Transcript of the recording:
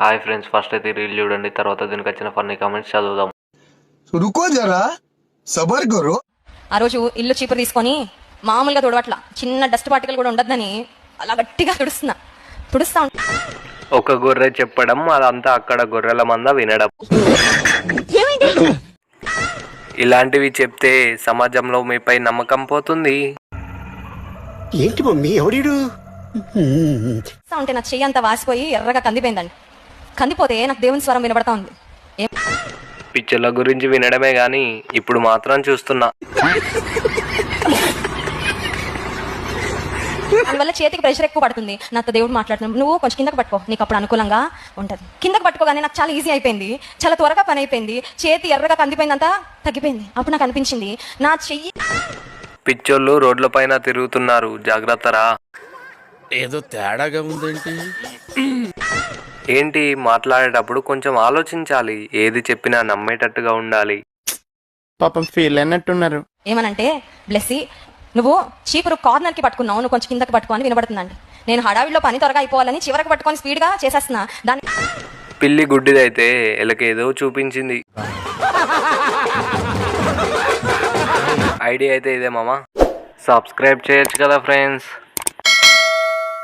Hi friends, first అయితే reel చూడండి, తర్వాత దీనికి వచ్చిన ఫన్నీ కామెంట్స్ చదువుదాం. रुको जरा सबर करो. ఆ రోజు ఇల్లు చీపురు తీసుకొని మామూలుగా తుడవట్ల, చిన్న డస్ట్ పార్టికల్ కూడా ఉండద్దని అలా గట్టిగా తుడుస్తా ఒక గొర్రె చెప్పడం, అదంతా అక్కడ గొర్రెల మంద వినడం. ఇలాంటివి చెప్తే సమాజంలో మీపై నమ్మకం పోతుంది. ఏంటి మమ్మీ ఎవడీడు? ఉంటే నా చెయ్యి అంతా వాసిపోయి ఎర్రగా కందిపోయిందండి. కందిపోతే నాకు దేవుని స్వరం వినబడతా ఉంది. పిక్చర్ల గురించి వినడమే గాని ఇప్పుడు మాత్రం చూస్తున్నా. అందువల్ల చేతికి ప్రెషర్ ఎక్కువ పడుతుంది. నాతో దేవుడు మాట్లాడుతున్నాడు, నువ్వు కొంచెం కిందకు పట్టుకో, నీకు అప్పుడు అనుకూలంగా ఉంటుంది. కిందకు పట్టుకోగానే నాకు చాలా ఈజీ అయిపోయింది, చాలా త్వరగా పని అయిపోయింది. చేతి ఎర్రగా కందిపోయింది, అంతా తగ్గిపోయింది. అప్పుడు నాకు అనిపించింది నా చెయ్యి. పిచ్చోళ్ళు రోడ్ల పైన తిరుగుతున్నారు, జాగ్రత్తరా. ఏదో తేడాగా ఉందేంటి? ఏంటి మాట్లాడేటప్పుడు కొంచెం ఆలోచించాలి, ఏది చెప్పినా నమ్మేటట్టుగా ఉండాలి. పాపం ఫీల్ అయినట్టున్నారు. ఏమనంటే, బ్లెస్సీ నువ్వు చీపురు కార్నర్ కి పట్టుకున్నావు, నువ్వు కొంచెం కిందకి పట్టుకో అని వినబడుతుందండి. నేను హడావిడిలో పని త్వరగా అయిపోవాలని చివరికి పట్టుకొని స్పీడ్ గా చేసేస్తున్నా. దాన్ని పిల్లి గుడ్డిదైతే ఎలకేదో చూపించింది. ఐడియా అయితే ఇదే మామ. సబ్స్క్రైబ్ చేయొచ్చు కదా ఫ్రెండ్స్.